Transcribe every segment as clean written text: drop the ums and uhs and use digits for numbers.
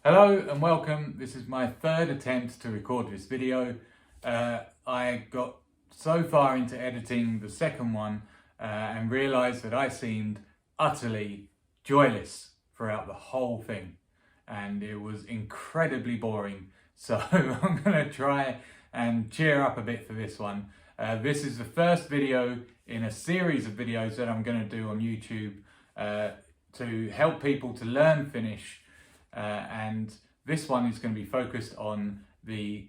Hello and welcome. This is my third attempt to record this video. I got so far into editing the second one and realised that I seemed utterly joyless throughout the whole thing, and it was incredibly boring. So I'm going to try and cheer up a bit for this one. This is the first video in a series of videos that I'm going to do on YouTube to help people to learn Finnish. And this one is going to be focused on the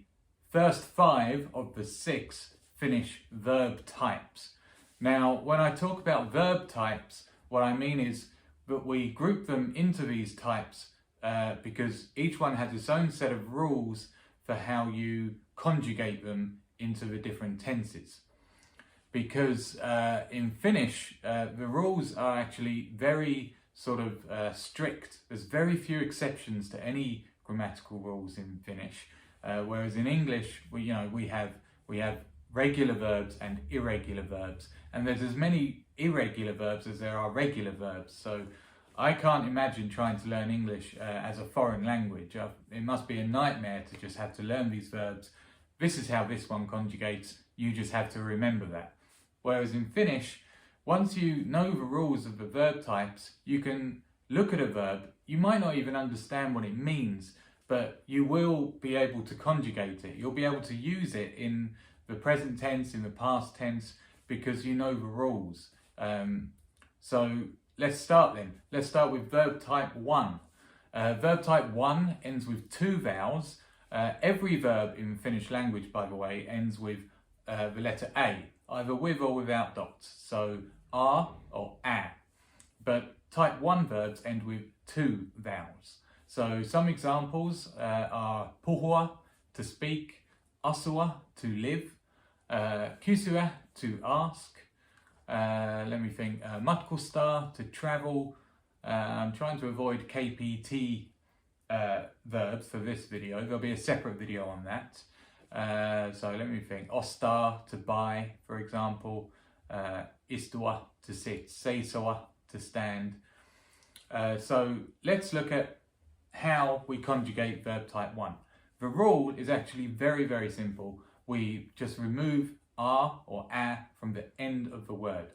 first 5 of the 6 Finnish verb types. Now, when I talk about verb types, what I mean is that we group them into these types because each one has its own set of rules for how you conjugate them into the different tenses. Because in Finnish, the rules are actually very sort of strict. There's very few exceptions to any grammatical rules in Finnish, whereas in English, we have regular verbs and irregular verbs, and there's as many irregular verbs as there are regular verbs. So I can't imagine trying to learn English as a foreign language. It must be a nightmare to just have to learn these verbs. This is how this one conjugates. You just have to remember that. Whereas in Finnish, once you know the rules of the verb types, you can look at a verb. You might not even understand what it means, but you will be able to conjugate it. You'll be able to use it in the present tense, in the past tense, because you know the rules. So let's start then. Let's start with verb type 1. Verb type 1 ends with 2 vowels. Every verb in the Finnish language, by the way, ends with the letter A, either with or without dots. So a or a. But type 1 verbs end with 2 vowels. So some examples are puhua, to speak, asua, to live, kysyä, to ask, let me think, matkustaa, to travel. I'm trying to avoid KPT verbs for this video. There'll be a separate video on that. So let me think, ostaa, to buy, for example, istua, to sit, seisoa, to stand. So let's look at how we conjugate verb type 1. The rule is actually very, very simple. We just remove a or a from the end of the word.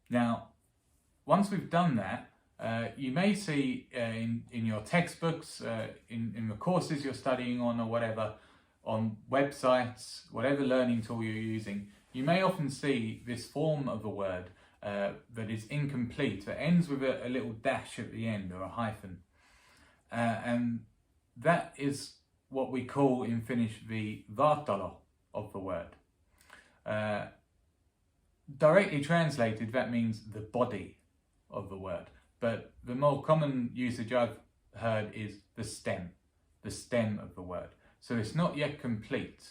Now, once we've done that, you may see in your textbooks, in the courses you're studying on or whatever, on websites, whatever learning tool you're using, you may often see this form of a word that is incomplete, that ends with a little dash at the end or a hyphen. And that is what we call in Finnish the vartalo of the word. Directly translated, that means the body of the word. But the more common usage I've heard is the stem of the word. So it's not yet complete.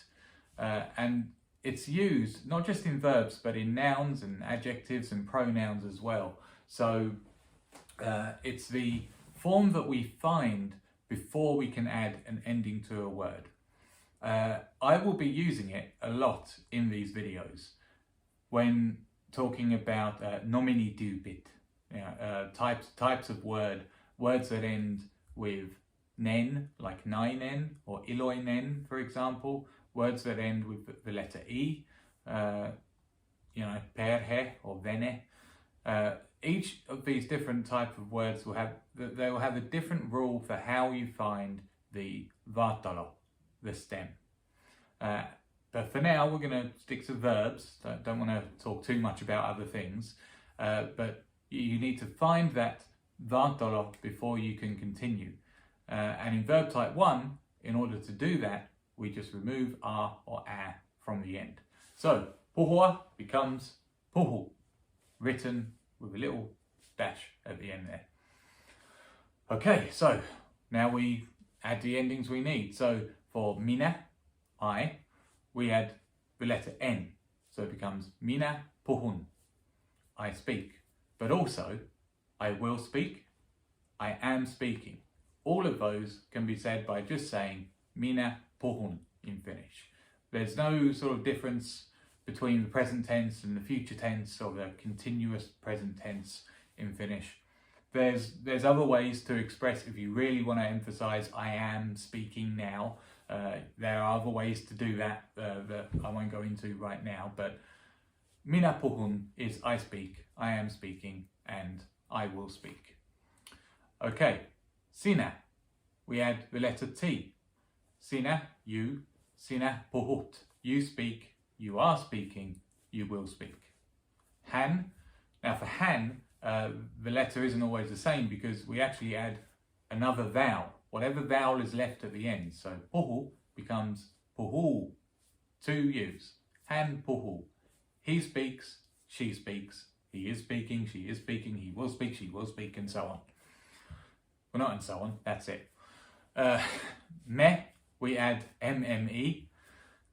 And it's used not just in verbs, but in nouns and adjectives and pronouns as well. So it's the form that we find before we can add an ending to a word. I will be using it a lot in these videos when talking about nomini dubit, types of words that end with nen, like nainen or iloinen, for example. Words that end with the letter E, perhe or vene. Each of these different types of words will have a different rule for how you find the vartalo, the stem. But for now, we're going to stick to verbs. Don't want to talk too much about other things. But you need to find that vartalo before you can continue. And in verb type 1, in order to do that, we just remove a or a from the end. So, puhua becomes puhu, written with a little dash at the end there. Okay, so now we add the endings we need. So for minä, I, we add the letter N. So it becomes minä puhun, I speak. But also, I will speak, I am speaking. All of those can be said by just saying minä puhun in Finnish. There's no sort of difference between the present tense and the future tense or the continuous present tense in Finnish. There's other ways to express, if you really want to emphasize I am speaking now. There are other ways to do that that I won't go into right now, but minä puhun is I speak, I am speaking, and I will speak. Okay, sinä, we add the letter T. Sinä, you, sinä puhut, you speak, you are speaking, you will speak. Hän, now for hän, the letter isn't always the same because we actually add another vowel, whatever vowel is left at the end. So puhu becomes puhuu, two U's. Hän puhuu. He speaks, she speaks, he is speaking, she is speaking, he will speak, she will speak, and so on. Well, not and so on, that's it. Me, we add mme.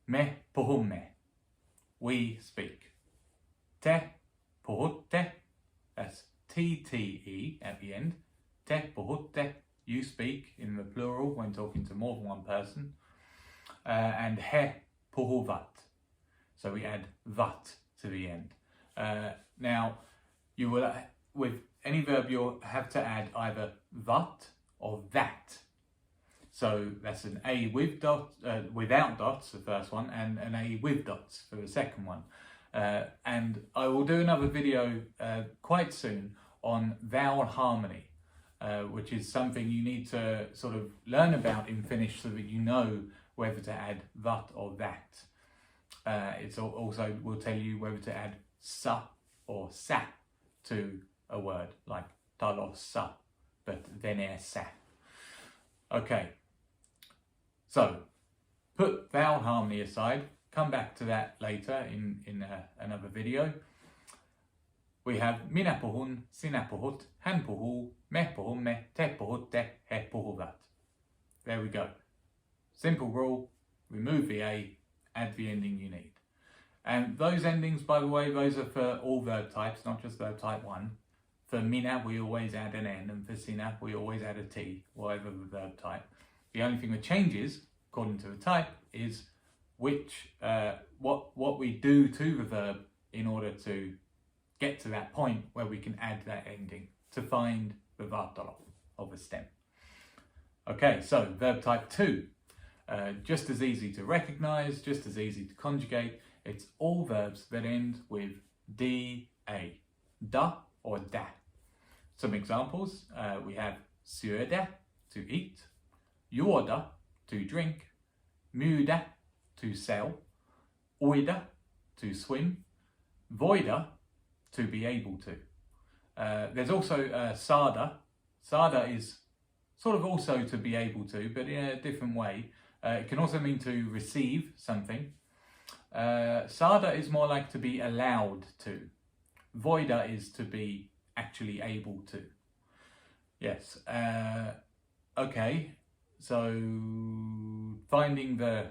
Me puhumme. We speak. Te puhutte. That's TTE at the end. Te puhutte. You speak in the plural when talking to more than one person. And he puhuvat. So we add vat to the end. Now, you will, with any verb, you'll have to add either vat or that. So that's an A with without dots, the first one, and an A with dots for the second one. And I will do another video quite soon on vowel harmony, which is something you need to sort of learn about in Finnish so that you know whether to add that or that. It's also will tell you whether to add sa or sa to a word, like talossa, but veneessä. Okay, so put vowel harmony aside, come back to that later in another video. We have minä puhun, sinä puhut, hän puhuu, me puhumme, te puhutte, he puhuvat. There we go. Simple rule, remove the A, add the ending you need. And those endings, by the way, those are for all verb types, not just verb type 1. For minä, we always add an N, and for sinä, we always add a T, whatever the verb type. The only thing that changes, according to the type, is which what we do to the verb in order to get to that point where we can add that ending to find the vartalo of a stem. Okay, so verb type 2. Just as easy to recognize, just as easy to conjugate. It's all verbs that end with da, da or da. Some examples, we have syödä, to eat, juoda, to drink, myydä, to sell, uida, to swim, voida, to be able to. There's also saada. Saada is sort of also to be able to, but in a different way. It can also mean to receive something. Saada is more like to be allowed to. Voida is to be actually able to. Yes. Okay. So Finding the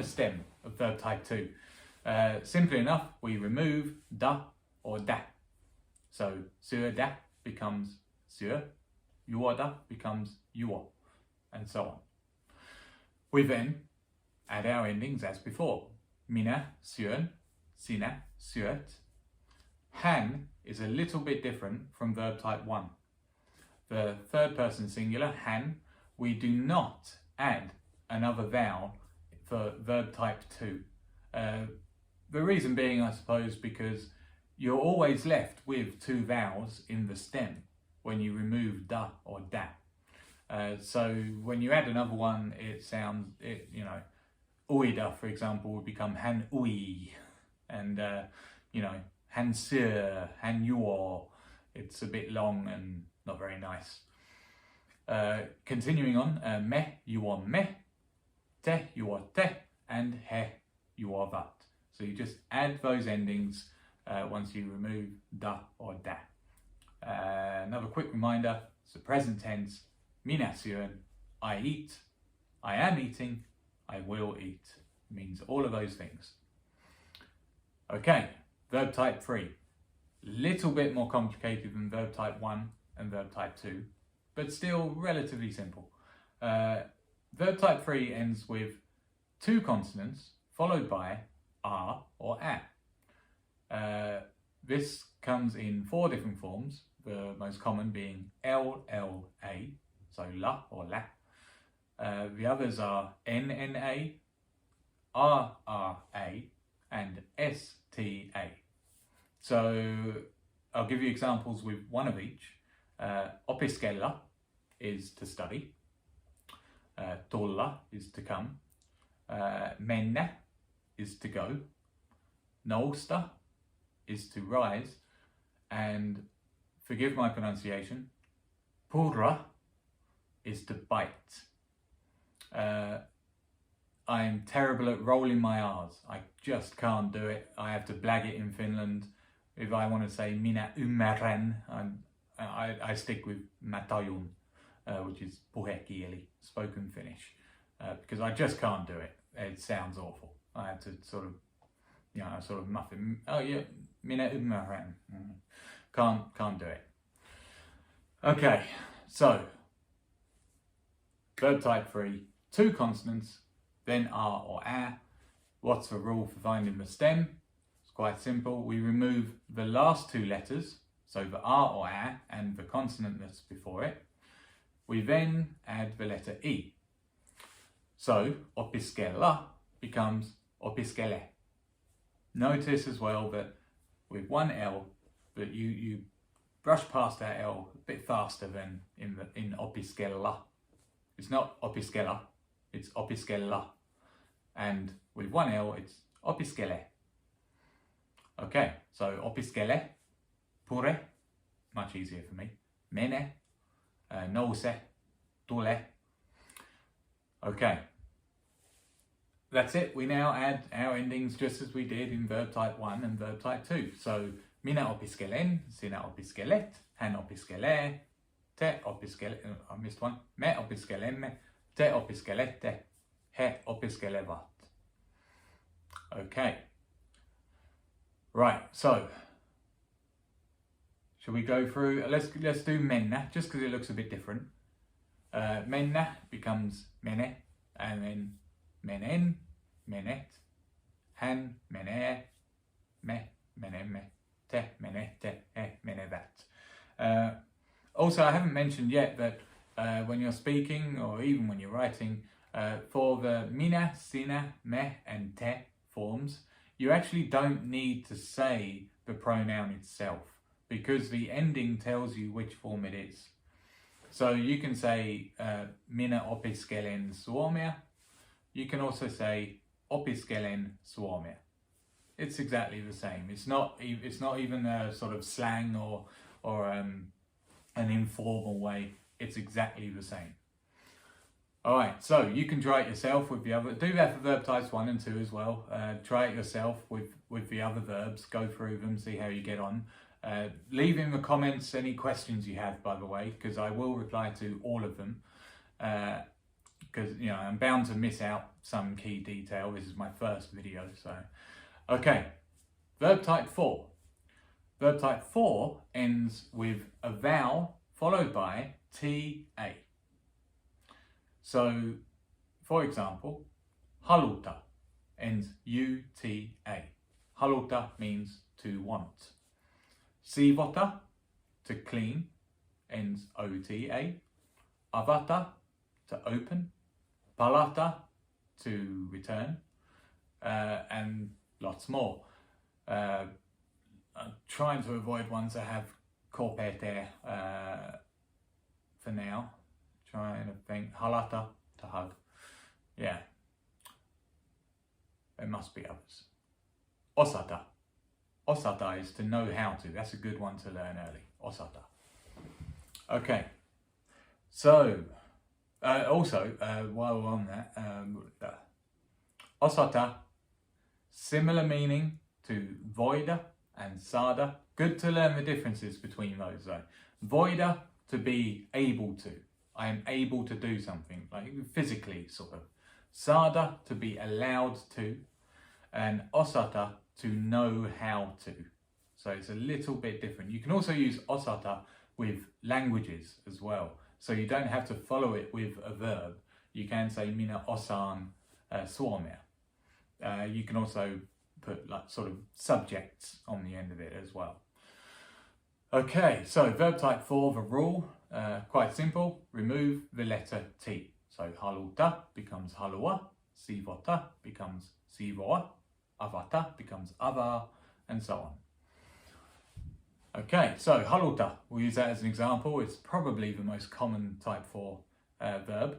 stem of verb type 2. Simply enough, we remove da or da. So syödä becomes syö, juoda becomes juo, and so on. We then add our endings as before. Minä syön, sinä syöt. Hän is a little bit different from verb type 1. The third person singular, hän, we do not add another vowel for verb type 2. The reason being, I suppose, because you're always left with two vowels in the stem when you remove da or da. So when you add another one, uida, for example, would become hän ui, and hän syö, hän juo. It's a bit long and not very nice. Continuing on, me juomme, te juotte, and he juovat. So you just add those endings once you remove da or da. Another quick reminder, it's the present tense. Minä syön, I eat, I am eating, I will eat. It means all of those things. Okay, verb type 3. Little bit more complicated than verb type 1 and verb type 2, but still relatively simple. Verb type 3 ends with two consonants followed by a or a. This comes in 4 different forms. the most common being LLA, so la or la. The others are NNA, RRA, and STA. So I'll give you examples with one of each. Opiskella is to study. Tulla is to come. Mennä is to go. Nousta is to rise. And forgive my pronunciation, purra is to bite. I'm terrible at rolling my R's. I just can't do it. I have to blag it in Finland. If I want to say minä ymmärrän, I stick with mä tajun, which is puhekieli, spoken Finnish, because I just can't do it. It sounds awful. I have to sort of muffin. Oh yeah, minä ymmärrän. Can't do it. Okay, so verb type 3, 2 consonants, then R or A. What's the rule for finding the stem? It's quite simple. We remove the last 2 letters, so the R or A and the consonant that's before it. We then add the letter E. So opiskella becomes opiskele. Notice as well that with one L, that you brush past that L a bit faster than in opiskella. It's not opiskella, it's opiskella. And with one L, it's opiskele. Okay, so opiskele, pure, much easier for me. Mene, nouse, tule. Okay, that's it. We now add our endings just as we did in verb type 1 and verb type 2. So minä opiskelen, sinä opiskelet, hän opiskelee, te opiskelet, I missed one. Me opiskelemme, te opiskelette, he opiskelevat. Okay. Right, so shall we go through? Let's do mennä, just because it looks a bit different. Mennä becomes mene, and then menen, menet, hän menee, me menemme, te menette, he menevät. Also, I haven't mentioned yet that when you're speaking or even when you're writing, for the minä, sinä, me and te forms, you actually don't need to say the pronoun itself because the ending tells you which form it is. So you can say minä opiskelen suomea. You can also say opiskelen suomea. It's exactly the same. It's not even a sort of slang or an informal way. It's exactly the same. All right, so you can try it yourself with the other. Do that for verb types 1 and 2 as well. Try it yourself with the other verbs. Go through them, see how you get on. Leave in the comments any questions you have, by the way, because I will reply to all of them. Because I'm bound to miss out some key detail. This is my first video, so okay. Verb type 4. Verb type 4 ends with a vowel followed by ta. So, for example, haluta ends uta. Haluta means to want. Siivota, to clean, ends ota. Avata, to open. Palata, to return. And lots more. I'm trying to avoid ones that have korpete for now. Trying to think. Halata, to hug. Yeah. There must be others. Osata. Osata is to know how to. That's a good one to learn early. Osata. Okay. So, also, while we're on that, osata, similar meaning to voida and sada. Good to learn the differences between those though. Voida, to be able to. I am able to do something, like physically, sort of. Sada, to be allowed to. And osata, to know how to. So it's a little bit different. You can also use osata with languages as well. So you don't have to follow it with a verb. You can say minä osaan suomea. You can also put like sort of subjects on the end of it as well. Okay, so verb type 4, the rule, quite simple. Remove the letter T. So haluta becomes halua, siivota becomes siivoa, avata becomes avaa, and so on. Okay, so haluta, we'll use that as an example. It's probably the most common type 4 verb.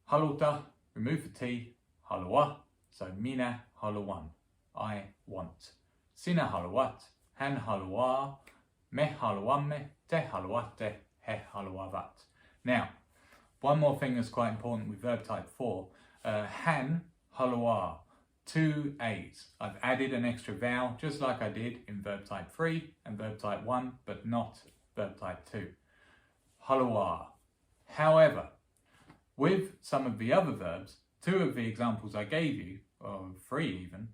Haluta, remove the T, halua, so minä haluan, I want. Sinä haluat, hän haluaa, me haluamme, te haluatte, he haluavat. Now, one more thing that's quite important with verb type 4, hän haluaa, 2 A's. I've added an extra vowel just like I did in verb type 3 and verb type 1, but not verb type 2. Haluaa. However, with some of the other verbs, 2 of the examples I gave you, or 3 even,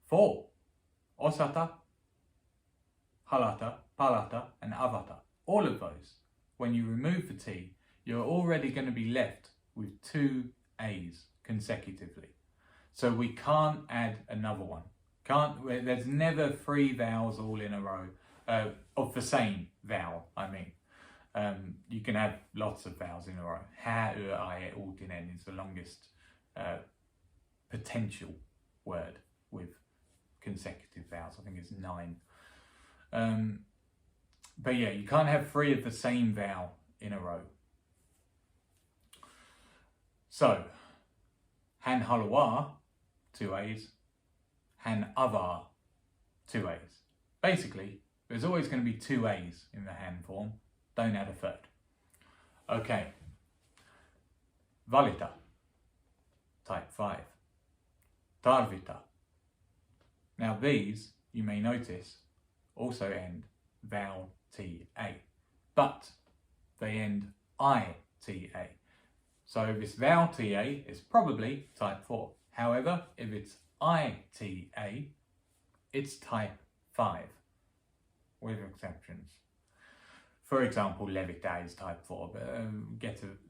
4, osata, halata, palata, and avata. All of those, when you remove the T, you're already going to be left with 2 A's consecutively. So we can't add another one. There's never 3 vowels all in a row, of the same vowel, I mean. You can have lots of vowels in a row. Ha, I, uutinen is the longest potential word with consecutive vowels. I think it's 9. But yeah, you can't have 3 of the same vowel in a row. So, hän haluaa, 2 A's. Hän avaa, 2 A's. Basically, there's always going to be 2 A's in the hän form. Don't add a 3rd. Okay. Valita, type 5. Tarvita. Now these, you may notice, also end vowel TA, but they end ITA. So this vowel TA is probably type 4. However, if it's ITA, it's type 5, with exceptions. For example, levita is type 4, but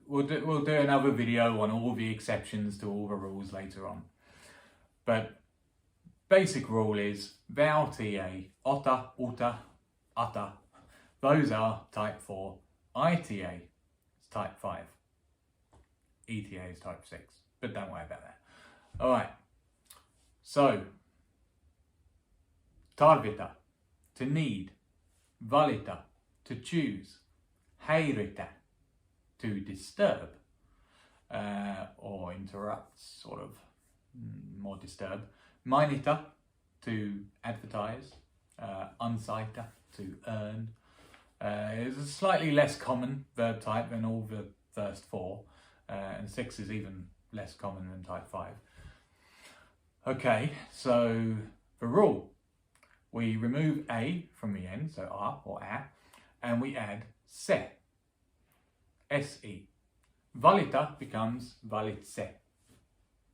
we'll do another video on all the exceptions to all the rules later on. But basic rule is vowel TA, ota, uta, ata, those are type 4. ITA is type 5. ETA is type 6, but don't worry about that. All right, so tarvita, to need, valita, to choose, häiritä, to disturb, or interrupt, sort of, more disturb, mainita, to advertise, ansaita, to earn. It's a slightly less common verb type than all the first 4, and 6 is even less common than type 5. Okay, so the rule, we remove A from the end, so A or A, and we add se, se. Valita becomes valitse.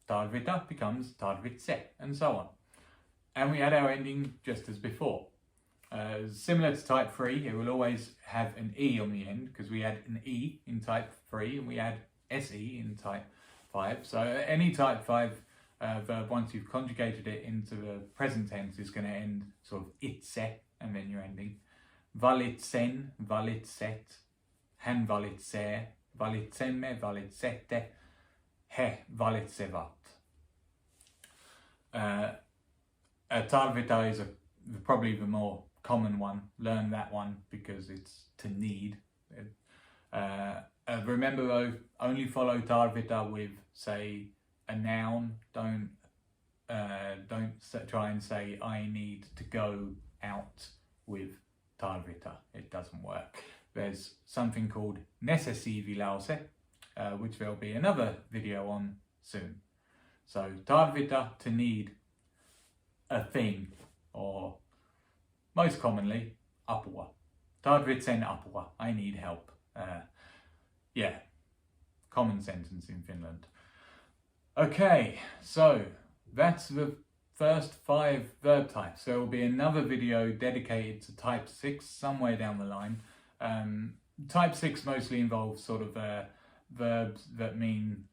Tarvita becomes tarvitse, and so on. And we add our ending just as before. Similar to type 3, it will always have an E on the end, because we add an E in type 3 and we add SE in type 5. So any type 5 verb, once you've conjugated it into the present tense, is going to end sort of itse, and then you're ending. Valitsen, valitset, hän valitsee, valitsemme, valitsette, he valitsevat. Tarvita is probably the more common one. Learn that one because it's to need. Remember though, only follow tarvita with, say, a noun. Don't try and say I need to go out with tarvita. It doesn't work. There's something called necessiivilause, which there'll be another video on soon. So tarvita, to need a thing, or most commonly apua. Tarvitsen apua, I need help. Yeah, common sentence in Finland. Okay, so that's the first 5 verb types. There will be another video dedicated to type 6 somewhere down the line. Type 6 mostly involves sort of verbs that mean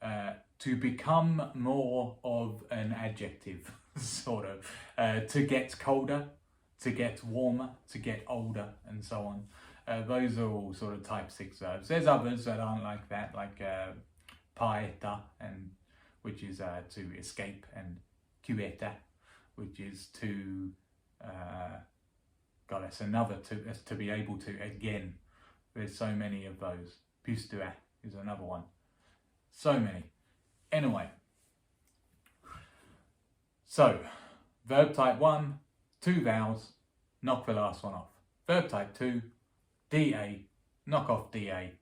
to become more of an adjective, sort of. To get colder, to get warmer, to get older, and so on. Those are all sort of type 6 verbs. There's others that aren't like that, like paeta, and which is to escape, and kyeta, which is to that's another to be able to again. There's so many of those. Pystyä is another one. So many. Anyway, so verb type 1, 2 vowels, knock the last one off. Verb type 2, DA, knock off DA,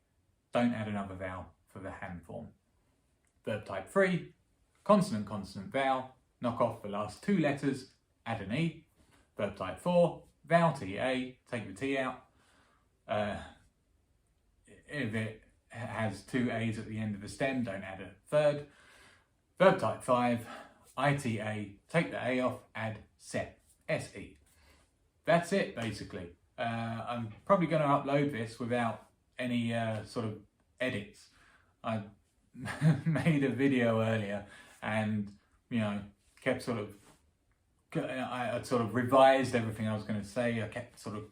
don't add another vowel for the hand form. Verb type 3, consonant, consonant, vowel, knock off the last 2 letters, add an E. Verb type 4, vowel TA, take the T out. If it has 2 A's at the end of the stem, don't add a third. Verb type 5, ITA, take the A off, add SE, S-E. That's it, basically. I'm probably going to upload this without any sort of edits. I made a video earlier and, kept sort of, I sort of revised everything I was going to say. I kept sort of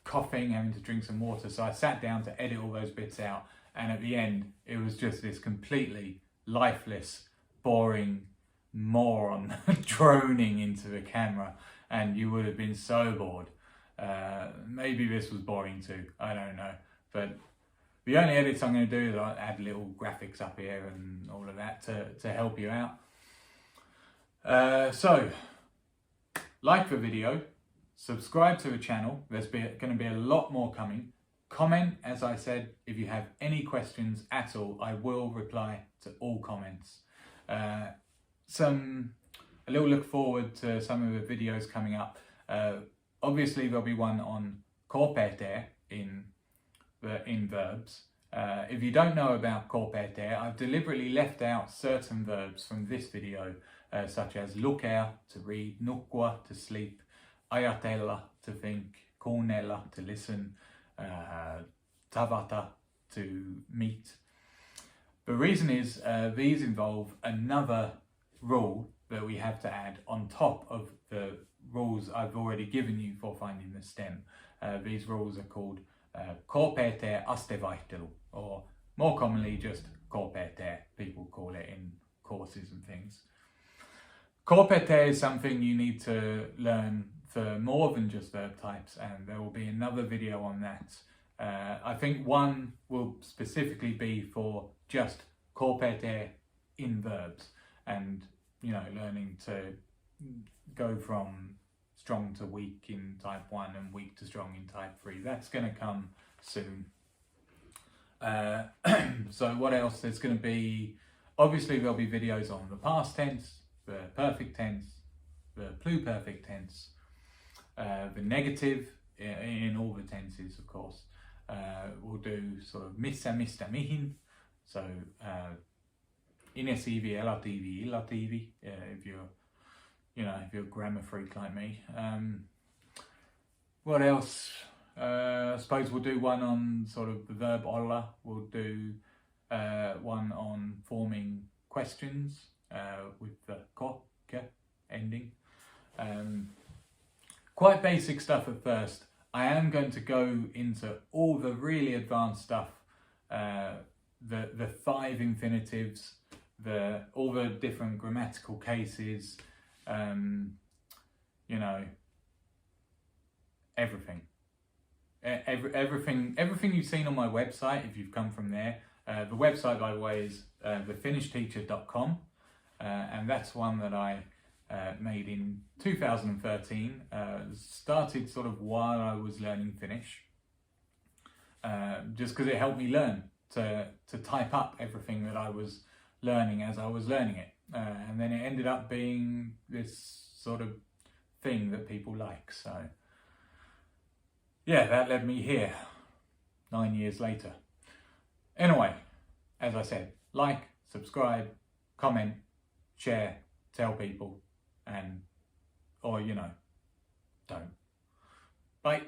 coughing, having to drink some water. So I sat down to edit all those bits out. And at the end, it was just this completely lifeless, boring moron droning into the camera. And you would have been so bored. Maybe this was boring too, I don't know. But the only edits I'm going to do is I'll add little graphics up here and all of that to help you out. So, like the video, subscribe to the channel. There's going to be a lot more coming. Comment, as I said, if you have any questions at all, I will reply to all comments. A little look forward to some of the videos coming up. Obviously, there'll be one on korpete in verbs. If you don't know about korpete, I've deliberately left out certain verbs from this video, such as lukea, to read, nukkua, to sleep, ajatella, to think, kuunnella, to listen, tavata, to meet. The reason is these involve another rule that we have to add on top of the rules I've already given you for finding the stem. These rules are called korpete astevaihtelu, or more commonly just korpete, people call it in courses and things. Korpete is something you need to learn for more than just verb types, and there will be another video on that. I think one will specifically be for just korpete in verbs, and learning to go from strong to weak in type 1 and weak to strong in type 3. That's going to come soon. So what else? There's going to be, obviously there'll be videos on the past tense, the perfect tense, the pluperfect tense, the negative in all the tenses, of course. We'll do sort of missä, mistä, mihin. So inesiivi, elatiivi, illatiivi, if you're a grammar freak like me. What else? I suppose we'll do one on sort of the verb olla. We'll do one on forming questions with the ko, ke ending. Quite basic stuff at first. I am going to go into all the really advanced stuff, the 5 infinitives, all the different grammatical cases, everything. Everything you've seen on my website, if you've come from there. The website, by the way, is thefinnishteacher.com, and that's one that I made in 2013. Started sort of while I was learning Finnish, just because it helped me learn to type up everything that I was learning as I was learning it, and then it ended up being this sort of thing that people like. So yeah, that led me here 9 years later. Anyway, as I said, like, subscribe, comment, share, tell people, or don't. Bye.